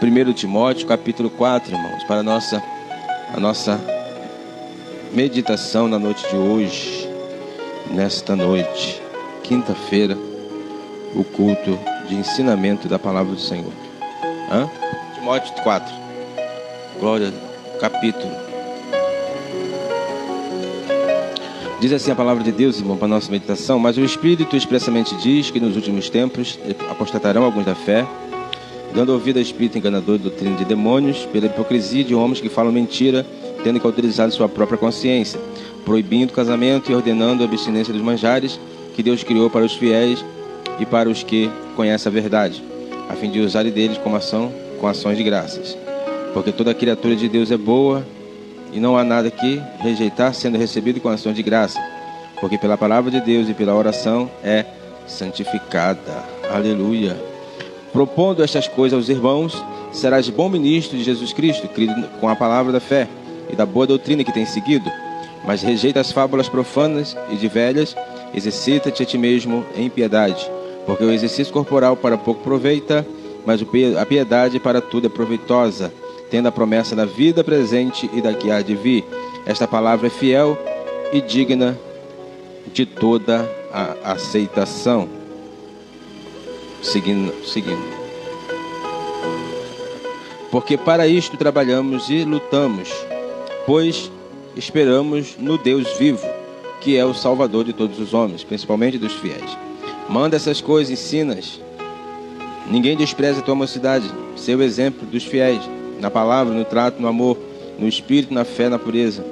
1 Timóteo, capítulo 4, irmãos, para a nossa meditação na noite de hoje, nesta noite, quinta-feira, o culto de ensinamento da palavra do Senhor. Timóteo 4, glória, capítulo. Diz assim a palavra de Deus, irmão, para a nossa meditação: mas o Espírito expressamente diz que nos últimos tempos apostatarão alguns da fé, dando ouvido a espírito enganador de doutrina de demônios, pela hipocrisia de homens que falam mentira, tendo cauterizado sua própria consciência, proibindo o casamento e ordenando a abstinência dos manjares que Deus criou para os fiéis e para os que conhecem a verdade, a fim de usarem deles com ações de graças. Porque toda criatura de Deus é boa, e não há nada que rejeitar, sendo recebido com ações de graça, porque pela palavra de Deus e pela oração é santificada. Aleluia. Propondo estas coisas aos irmãos, serás bom ministro de Jesus Cristo, crido com a palavra da fé e da boa doutrina que tens seguido. Mas rejeita as fábulas profanas e de velhas, exercita-te a ti mesmo em piedade, porque o exercício corporal para pouco aproveita, mas a piedade para tudo é proveitosa, tendo a promessa da vida presente e da que há de vir. Esta palavra é fiel e digna de toda a aceitação. Seguindo. Porque para isto trabalhamos e lutamos, pois esperamos no Deus vivo, que é o Salvador de todos os homens, principalmente dos fiéis. Manda essas coisas, ensina-as. Ninguém despreza a tua mocidade, seu exemplo dos fiéis, na palavra, no trato, no amor, no espírito, na fé, na pureza.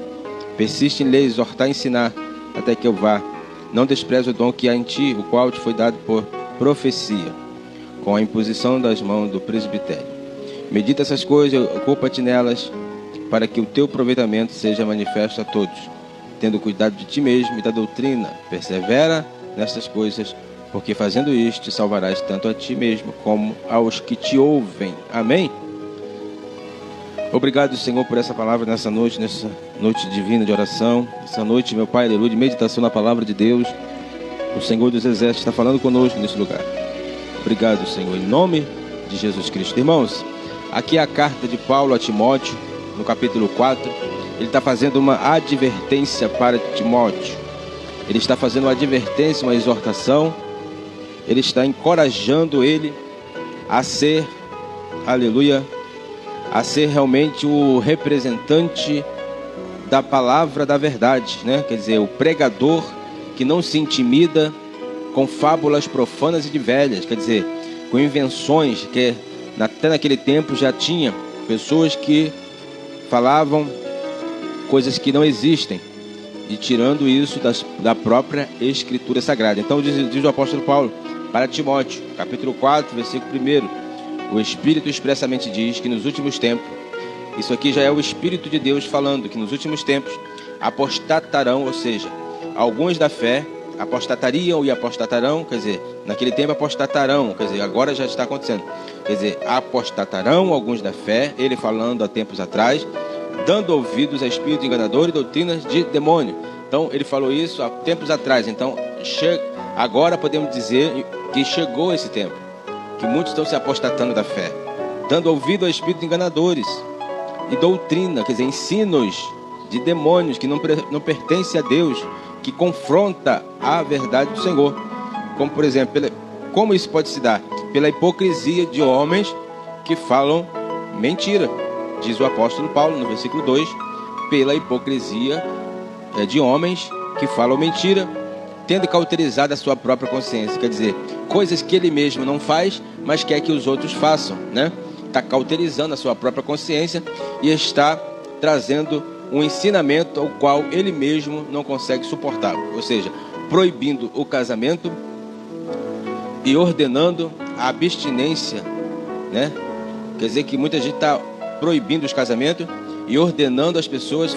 Persiste em ler, exortar e ensinar, até que eu vá. Não despreze o dom que há em ti, o qual te foi dado por profecia, com a imposição das mãos do presbitério. Medita essas coisas, ocupa-te nelas, para que o teu aproveitamento seja manifesto a todos, tendo cuidado de ti mesmo e da doutrina. Persevera nestas coisas, porque fazendo isto te salvarás tanto a ti mesmo como aos que te ouvem. Amém? Obrigado, Senhor, por essa palavra nessa noite divina de oração, essa noite, meu Pai, aleluia, de meditação na palavra de Deus. O Senhor dos Exércitos está falando conosco nesse lugar. Obrigado, Senhor, em nome de Jesus Cristo. Irmãos, aqui é a carta de Paulo a Timóteo, no capítulo 4. Ele está fazendo uma advertência para Timóteo. Ele está fazendo uma advertência, uma exortação. Ele está encorajando ele a ser, aleluia, a ser realmente o representante da palavra da verdade, né? Quer dizer, o pregador que não se intimida com fábulas profanas e de velhas, quer dizer, com invenções, que até naquele tempo já tinha pessoas que falavam coisas que não existem, e tirando isso da própria Escritura Sagrada. Então diz o apóstolo Paulo para Timóteo, capítulo 4, versículo 1, o Espírito expressamente diz que nos últimos tempos, isso aqui já é o Espírito de Deus falando, que nos últimos tempos apostatarão, ou seja, alguns da fé apostatariam e apostatarão, quer dizer, naquele tempo apostatarão, quer dizer, agora já está acontecendo, quer dizer, apostatarão alguns da fé, ele falando há tempos atrás, dando ouvidos a espírito enganador e doutrinas de demônio. Então ele falou isso há tempos atrás. Então agora podemos dizer que chegou esse tempo, que muitos estão se apostatando da fé, dando ouvido a espíritos enganadores e doutrina, quer dizer, ensinos de demônios que não pertencem a Deus, que confronta a verdade do Senhor. Como por exemplo, como isso pode se dar? Pela hipocrisia de homens que falam mentira. Diz o apóstolo Paulo no versículo 2, pela hipocrisia de homens que falam mentira, tendo cauterizado a sua própria consciência. Quer dizer, coisas que ele mesmo não faz, mas quer que os outros façam, né? Está cauterizando a sua própria consciência e está trazendo um ensinamento ao qual ele mesmo não consegue suportar. Ou seja, proibindo o casamento e ordenando a abstinência, né? Quer dizer que muita gente está proibindo os casamentos e ordenando as pessoas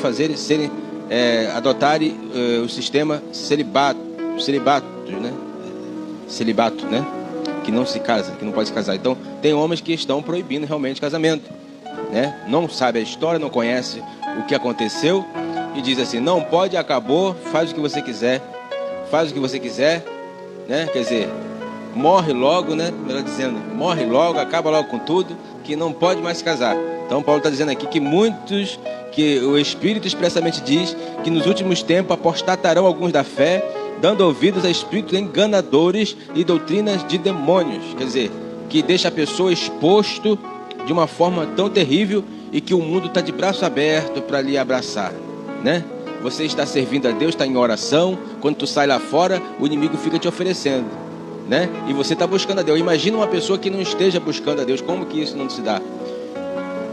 adotarem o sistema celibato, né? Que não se casa, que não pode se casar. Então, tem homens que estão proibindo realmente casamento, né? Não sabe a história, não conhece o que aconteceu e diz assim: não pode, acabou, faz o que você quiser, né? Quer dizer, morre logo, né? Melhor dizendo, morre logo, acaba logo com tudo, que não pode mais se casar. Então Paulo está dizendo aqui que que o Espírito expressamente diz que nos últimos tempos apostatarão alguns da fé, dando ouvidos a espíritos enganadores e doutrinas de demônios. Quer dizer, que deixa a pessoa exposto de uma forma tão terrível e que o mundo está de braço aberto para lhe abraçar, né? Você está servindo a Deus, está em oração, quando tu sai lá fora, o inimigo fica te oferecendo, né? E você está buscando a Deus. Imagina uma pessoa que não esteja buscando a Deus, como que isso não se dá?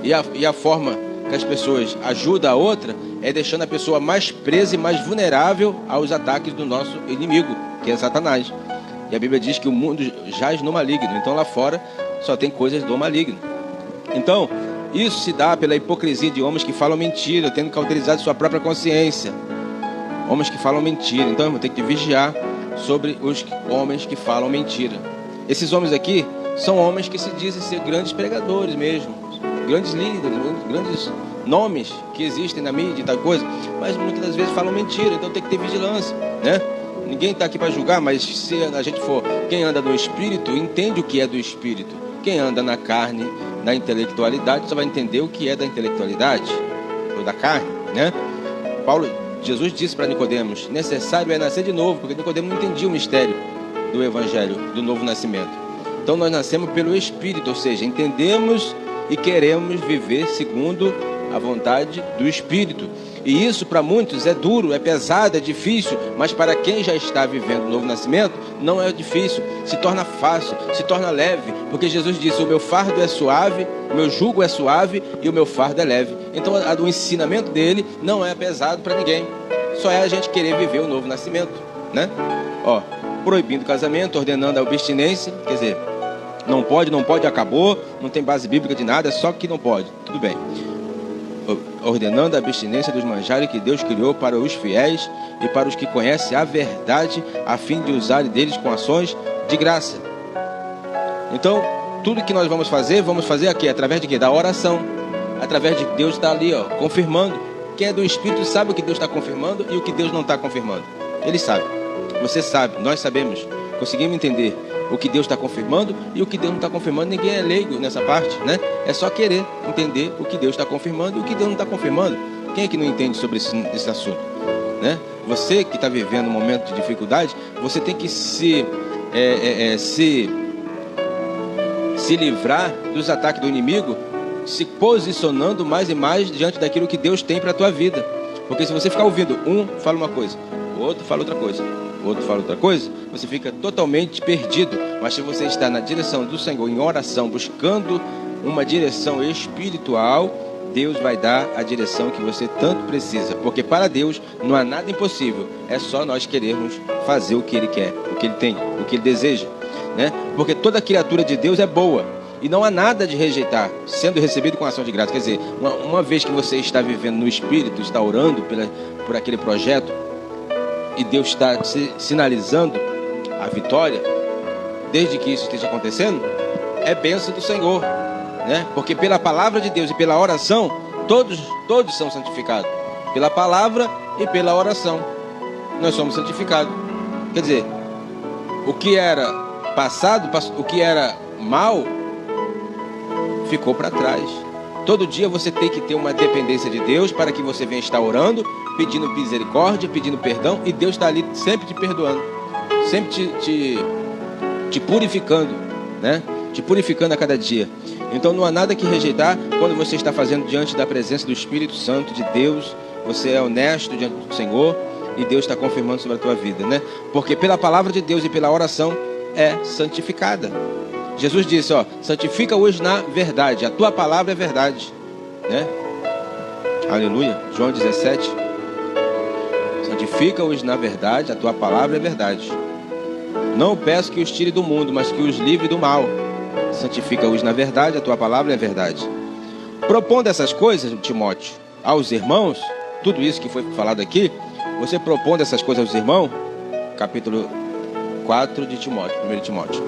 E a forma que as pessoas ajudam a outra é deixando a pessoa mais presa e mais vulnerável aos ataques do nosso inimigo, que é Satanás. E a Bíblia diz que o mundo jaz no maligno. Então lá fora só tem coisas do maligno. Então isso se dá pela hipocrisia de homens que falam mentira, tendo cauterizado sua própria consciência. Homens que falam mentira. Então eu vou ter que vigiar sobre os homens que falam mentira. Esses homens aqui são homens que se dizem ser grandes pregadores mesmo, grandes líderes, grandes nomes que existem na mídia e tal coisa, mas muitas das vezes falam mentira. Então tem que ter vigilância, né? Ninguém está aqui para julgar, mas se a gente for, quem anda no Espírito entende o que é do Espírito. Quem anda na carne, na intelectualidade, só vai entender o que é da intelectualidade ou da carne, né? Jesus disse para Nicodemos: necessário é nascer de novo, porque Nicodemos não entendia o mistério do Evangelho, do novo nascimento. Então nós nascemos pelo Espírito, ou seja, entendemos e queremos viver segundo a vontade do Espírito. E isso para muitos é duro, é pesado, é difícil, mas para quem já está vivendo o novo nascimento, não é difícil, se torna fácil, se torna leve, porque Jesus disse: o meu fardo é suave, o meu jugo é suave e o meu fardo é leve. Então o ensinamento dele não é pesado para ninguém, só é a gente querer viver o novo nascimento, né? Proibindo o casamento, ordenando a abstinência, quer dizer, não pode, acabou, não tem base bíblica de nada, é só que não pode, tudo bem. Ordenando a abstinência dos manjares que Deus criou para os fiéis e para os que conhecem a verdade, a fim de usarem deles com ações de graça. Então, tudo que nós vamos fazer aqui através de quê? Da oração, através de Deus estar ali, confirmando. Quem é do Espírito sabe o que Deus está confirmando e o que Deus não está confirmando. Ele sabe, você sabe, nós sabemos, conseguimos entender o que Deus está confirmando e o que Deus não está confirmando. Ninguém é leigo nessa parte, né? É só querer entender o que Deus está confirmando e o que Deus não está confirmando. Quem é que não entende sobre esse assunto, né? Você que está vivendo um momento de dificuldade, você tem que se livrar dos ataques do inimigo, se posicionando mais e mais diante daquilo que Deus tem para a tua vida. Porque se você ficar ouvindo, um fala uma coisa, o outro fala outra coisa, o outro fala outra coisa, você fica totalmente perdido. Mas se você está na direção do Senhor, em oração, buscando uma direção espiritual, Deus vai dar a direção que você tanto precisa. Porque para Deus não há nada impossível, é só nós querermos fazer o que Ele quer, o que Ele tem, o que Ele deseja, né? Porque toda criatura de Deus é boa e não há nada de rejeitar, sendo recebido com ação de graça. Quer dizer, uma vez que você está vivendo no Espírito, está orando por aquele projeto, e Deus está sinalizando a vitória, desde que isso esteja acontecendo, é bênção do Senhor, né? Porque pela palavra de Deus e pela oração, todos são santificados. Pela palavra e pela oração, nós somos santificados. Quer dizer, o que era passado, o que era mal, ficou para trás. Todo dia você tem que ter uma dependência de Deus para que você venha estar orando, pedindo misericórdia, pedindo perdão, e Deus está ali sempre te perdoando, sempre te purificando, né? Te purificando a cada dia. Então não há nada que rejeitar quando você está fazendo diante da presença do Espírito Santo de Deus. Você é honesto diante do Senhor e Deus está confirmando sobre a tua vida, né? Porque pela palavra de Deus e pela oração é santificada. Jesus disse, santifica-os na verdade, a tua palavra é verdade, né? Aleluia. João 17. Santifica-os na verdade, a tua palavra é verdade. Não peço que os tire do mundo, mas que os livre do mal. Santifica-os na verdade, a tua palavra é verdade. Propondo essas coisas, Timóteo, aos irmãos, tudo isso que foi falado aqui, você propondo essas coisas aos irmãos, capítulo 4 de Timóteo, 1 Timóteo,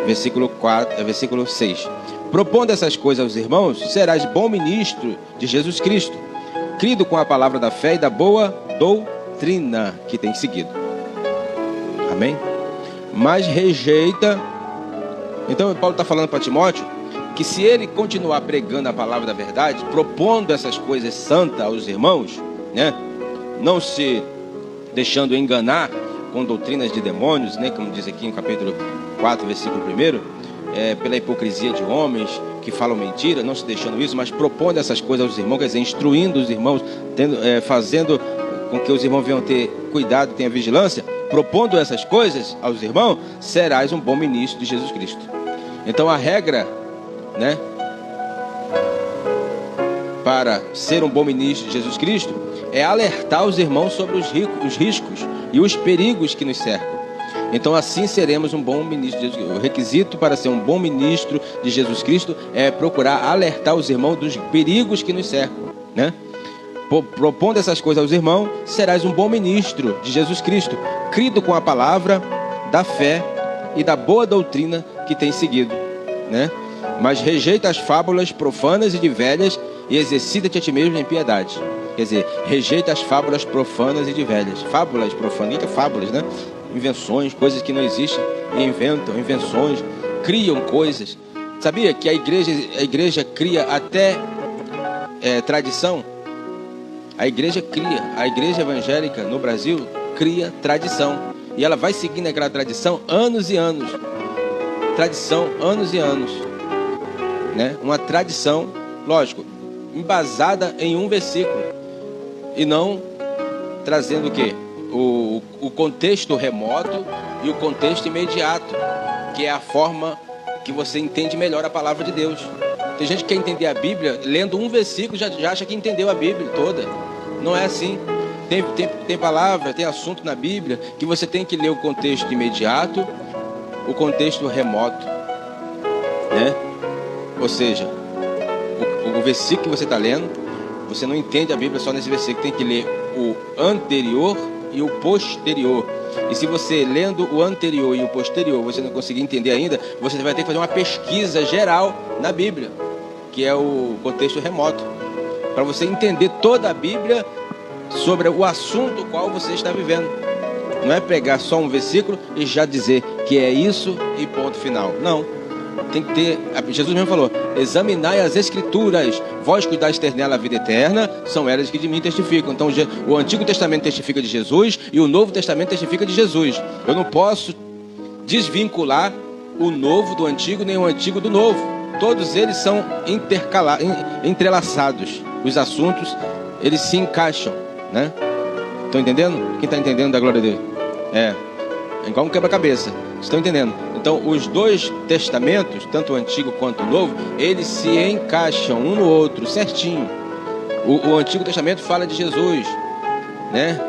versículo 6. Propondo essas coisas aos irmãos, serás bom ministro de Jesus Cristo, crido com a palavra da fé e da boa doutrina que tem seguido. Amém? mas rejeita. Então Paulo está falando para Timóteo que se ele continuar pregando a palavra da verdade, propondo essas coisas santas aos irmãos, né, não se deixando enganar com doutrinas de demônios, né, como diz aqui no capítulo 4, versículo 1, pela hipocrisia de homens que falam mentira, não se deixando isso, mas propondo essas coisas aos irmãos, quer dizer, instruindo os irmãos, fazendo com que os irmãos venham ter cuidado, tenham vigilância, propondo essas coisas aos irmãos, serás um bom ministro de Jesus Cristo. Então a regra, né, para ser um bom ministro de Jesus Cristo é alertar os irmãos sobre os riscos e os perigos que nos cercam. Então assim seremos um bom ministro de Jesus Cristo. O requisito para ser um bom ministro de Jesus Cristo é procurar alertar os irmãos dos perigos que nos cercam, né? Propondo essas coisas aos irmãos, serás um bom ministro de Jesus Cristo, crido com a palavra da fé e da boa doutrina que tem seguido, né? Mas rejeita as fábulas profanas e de velhas e exercita-te a ti mesmo em piedade. Quer dizer, rejeita as fábulas profanas e de velhas. Fábulas profanas, o que é fábulas, né? Invenções, coisas que não existem, e inventam, invenções, criam coisas. Sabia que a igreja cria até tradição? A igreja evangélica no Brasil cria tradição. E ela vai seguindo aquela tradição anos e anos. Tradição, anos e anos, né? Uma tradição, lógico, embasada em um versículo. E não trazendo o quê? O contexto remoto e o contexto imediato, que é a forma que você entende melhor a palavra de Deus. Tem gente que quer entender a Bíblia, lendo um versículo já acha que entendeu a Bíblia toda. Não é assim. Tem palavra, tem assunto na Bíblia que você tem que ler o contexto imediato, o contexto remoto, né? Ou seja, o versículo que você está lendo, você não entende a Bíblia só nesse versículo, tem que ler o anterior e o posterior. E se você lendo o anterior e o posterior você não conseguir entender ainda, você vai ter que fazer uma pesquisa geral na Bíblia, que é o contexto remoto, para você entender toda a Bíblia sobre o assunto qual você está vivendo. Não é pegar só um versículo e já dizer que é isso e ponto final. Não. Tem que ter, Jesus mesmo falou, examinai as escrituras, vós cuidais ter nela a vida eterna, são elas que de mim testificam. Então o Antigo Testamento testifica de Jesus e o Novo Testamento testifica de Jesus. Eu não posso desvincular o Novo do Antigo, nem o Antigo do Novo. Todos eles são entrelaçados. Os assuntos, eles se encaixam, né? Estão entendendo? Quem está entendendo, da glória a Deus? É igual um quebra-cabeça. Estão entendendo? Então, os dois testamentos, tanto o Antigo quanto o Novo, eles se encaixam um no outro, certinho. O Antigo Testamento fala de Jesus, né?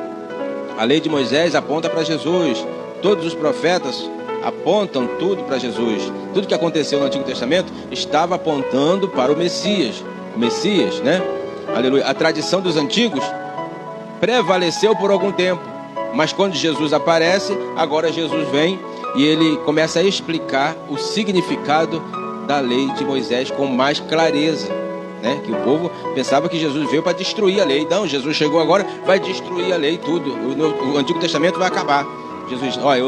A lei de Moisés aponta para Jesus. Todos os profetas apontam tudo para Jesus. Tudo que aconteceu no Antigo Testamento estava apontando para o Messias. O Messias, né? Aleluia. A tradição dos antigos prevaleceu por algum tempo. Mas quando Jesus aparece, agora Jesus vem e ele começa a explicar o significado da lei de Moisés com mais clareza, né? Que o povo pensava que Jesus veio para destruir a lei. Não, Jesus chegou agora, vai destruir a lei, tudo. O Antigo Testamento vai acabar. Jesus, olha,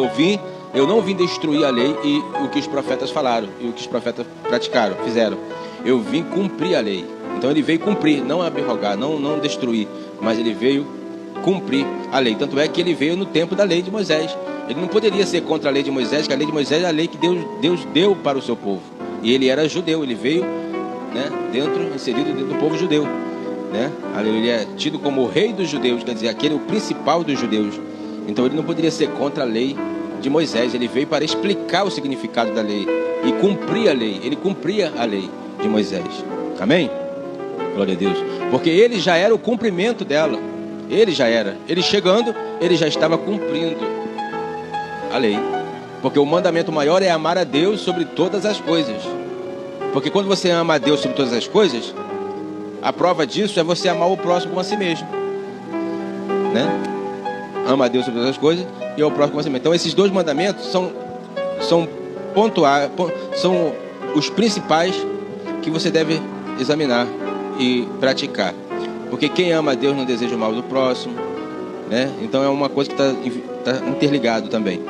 eu não vim destruir a lei e o que os profetas falaram, e o que os profetas praticaram, fizeram. Eu vim cumprir a lei. Então ele veio cumprir, não abrogar, não destruir, mas ele veio cumprir a lei. Tanto é que ele veio no tempo da lei de Moisés. Ele não poderia ser contra a lei de Moisés, que a lei de Moisés é a lei que Deus deu para o seu povo. E ele era judeu, ele veio, né, inserido dentro do povo judeu, né? Ele é tido como o rei dos judeus, quer dizer, aquele é o principal dos judeus. Então ele não poderia ser contra a lei de Moisés. Ele veio para explicar o significado da lei e cumprir a lei. Ele cumpria a lei de Moisés. Amém? Glória a Deus. Porque ele já era o cumprimento dela. Ele já era. Ele chegando, ele já estava cumprindo a lei. Porque o mandamento maior é amar a Deus sobre todas as coisas. Porque quando você ama a Deus sobre todas as coisas, a prova disso é você amar o próximo como a si mesmo, né? Ama a Deus sobre todas as coisas e ao próximo como a si mesmo. Então esses dois mandamentos são os principais que você deve examinar e praticar. Porque quem ama a Deus não deseja o mal do próximo, né? Então é uma coisa que está interligado também.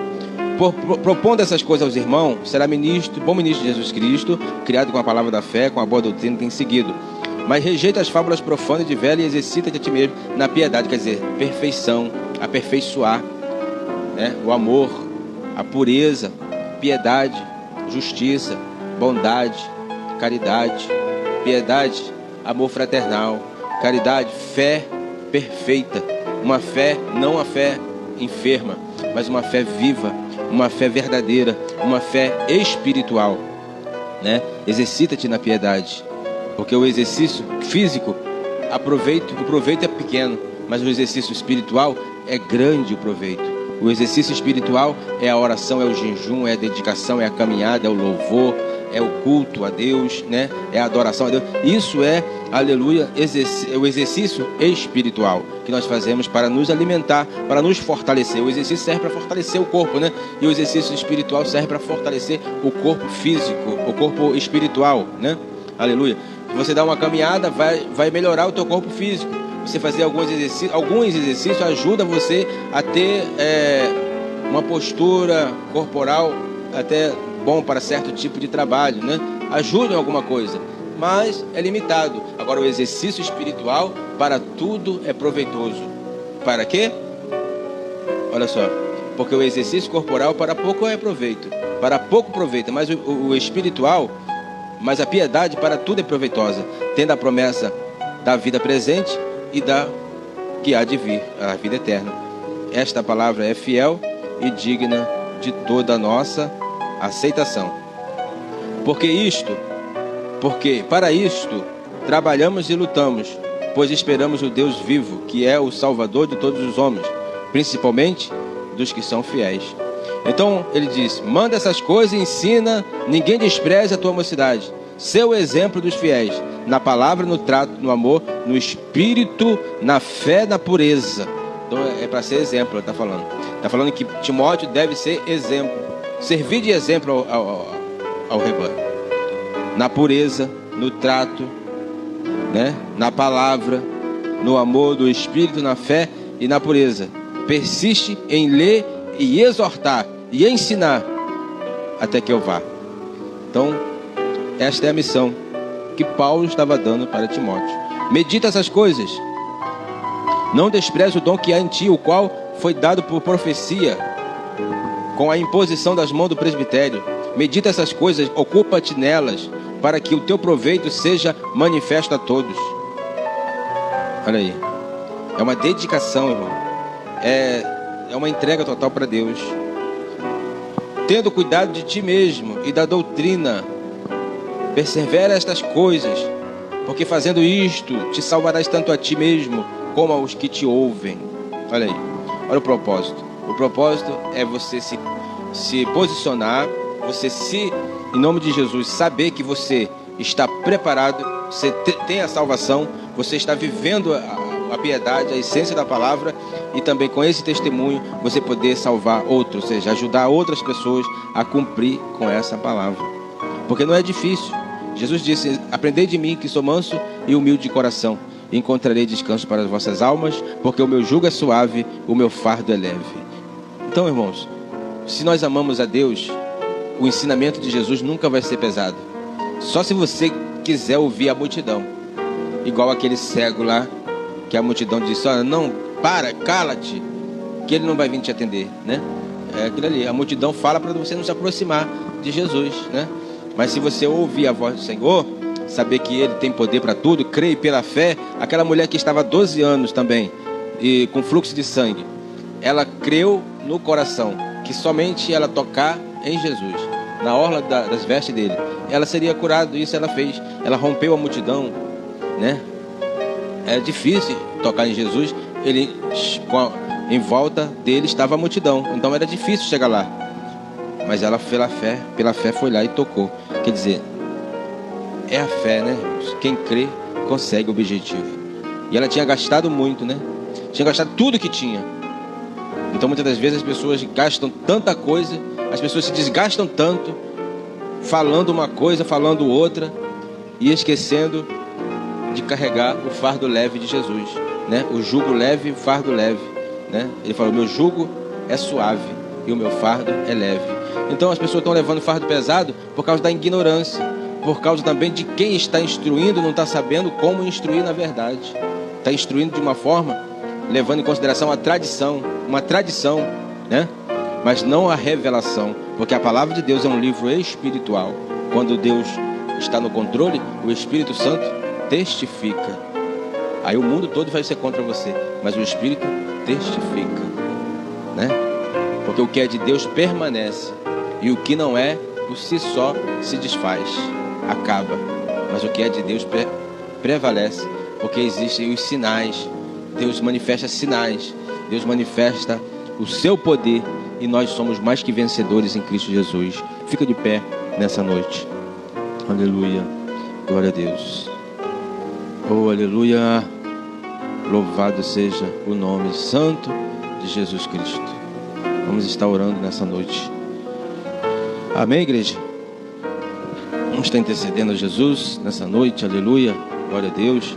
propondo essas coisas aos irmãos, será bom ministro de Jesus Cristo, criado com a palavra da fé, com a boa doutrina que tem seguido. Mas rejeita as fábulas profanas de velho e exercita-te a ti mesmo na piedade, quer dizer, perfeição, aperfeiçoar, né? O amor, a pureza, piedade, justiça, bondade, caridade, piedade, amor fraternal, caridade, fé perfeita, uma fé, não a fé enferma, mas uma fé viva, uma fé verdadeira, uma fé espiritual, né? Exercita-te na piedade, porque o exercício físico, o proveito é pequeno, mas o exercício espiritual é grande o proveito. O exercício espiritual é a oração, é o jejum, é a dedicação, é a caminhada, é o louvor, é o culto a Deus, né? É a adoração a Deus. Isso é, aleluia, o exercício espiritual que nós fazemos para nos alimentar, para nos fortalecer. O exercício serve para fortalecer o corpo, né? E o exercício espiritual serve para fortalecer o corpo físico, o corpo espiritual, né? Aleluia. Você dá uma caminhada, vai melhorar o teu corpo físico. Você fazer alguns exercícios ajuda você a ter uma postura corporal até bom para certo tipo de trabalho, né? Ajuda em alguma coisa, mas é limitado. Agora, o exercício espiritual para tudo é proveitoso. Para quê? Olha só, porque o exercício corporal para pouco é proveito, para pouco proveita, mas o espiritual, mas a piedade para tudo é proveitosa, tendo a promessa da vida presente e da que há de vir, a vida eterna. Esta palavra é fiel e digna de toda a nossa aceitação. Porque para isto trabalhamos e lutamos, pois esperamos o Deus vivo, que é o Salvador de todos os homens, principalmente dos que são fiéis. Então ele diz: manda essas coisas e ensina, ninguém despreze a tua mocidade. Seu exemplo dos fiéis, na palavra, no trato, no amor, no espírito, na fé, na pureza. Então é para ser exemplo, ele está falando. Está falando que Timóteo deve ser exemplo, servir de exemplo ao rebanho. Na pureza, no trato, né? Na palavra, no amor, no espírito, na fé e na pureza. Persiste em ler e exortar e ensinar até que eu vá. Então, esta é a missão que Paulo estava dando para Timóteo. Medita essas coisas. Não despreze o dom que há em ti, o qual foi dado por profecia, com a imposição das mãos do presbitério. Medita essas coisas, ocupa-te nelas, para que o teu proveito seja manifesto a todos. Olha aí. É uma dedicação, irmão. É uma entrega total para Deus. Tendo cuidado de ti mesmo e da doutrina, persevera estas coisas, porque fazendo isto te salvarás tanto a ti mesmo como aos que te ouvem. Olha aí, olha o propósito. O propósito é você se posicionar, você em nome de Jesus, saber que você está preparado, você tem a salvação, você está vivendo a piedade, a essência da palavra, e também com esse testemunho você poder salvar outros, ou seja, ajudar outras pessoas a cumprir com essa palavra. Porque não é difícil. Jesus disse: aprendei de mim, que sou manso e humilde de coração, e encontrarei descanso para as vossas almas, porque o meu jugo é suave, o meu fardo é leve. Então, irmãos, se nós amamos a Deus, o ensinamento de Jesus nunca vai ser pesado. Só se você quiser ouvir a multidão, igual aquele cego lá, que a multidão disse: olha, não, cala-te, que ele não vai vir te atender, né? É aquilo ali, a multidão fala para você não se aproximar de Jesus, né? Mas se você ouvir a voz do Senhor, saber que Ele tem poder para tudo, crer pela fé. Aquela mulher que estava há 12 anos também, e com fluxo de sangue, ela creu no coração, que somente ela tocar em Jesus, na orla das vestes dele, ela seria curada. Isso ela fez, ela rompeu a multidão, né? É difícil tocar em Jesus, em volta dele estava a multidão, então era difícil chegar lá. Mas ela, pela fé foi lá e tocou. Quer dizer, é a fé, né? Quem crê consegue o objetivo. E ela tinha gastado muito, né? Tinha gastado tudo que tinha. Então muitas das vezes as pessoas gastam tanta coisa, as pessoas se desgastam tanto, falando uma coisa, falando outra, e esquecendo de carregar o fardo leve de Jesus, né? O jugo leve e o fardo leve, né? Ele falou: meu jugo é suave, e o meu fardo é leve. Então as pessoas estão levando fardo pesado por causa da ignorância, por causa também de quem está instruindo não está sabendo como instruir na verdade. Está instruindo de uma forma, levando em consideração uma tradição, né? Mas não a revelação, porque a palavra de Deus é um livro espiritual. Quando Deus está no controle, o Espírito Santo testifica. Aí o mundo todo vai ser contra você, mas o Espírito testifica, né? Porque o que é de Deus permanece, e o que não é, por si só se desfaz, acaba. Mas o que é de Deus prevalece, porque existem os sinais. Deus manifesta sinais, Deus manifesta o seu poder, e nós somos mais que vencedores em Cristo Jesus. Fica de pé nessa noite. Aleluia, glória a Deus. Oh, aleluia. Louvado seja o nome santo de Jesus Cristo. Vamos estar orando nessa noite. Amém, igreja? Vamos estar intercedendo a Jesus nessa noite. Aleluia, glória a Deus.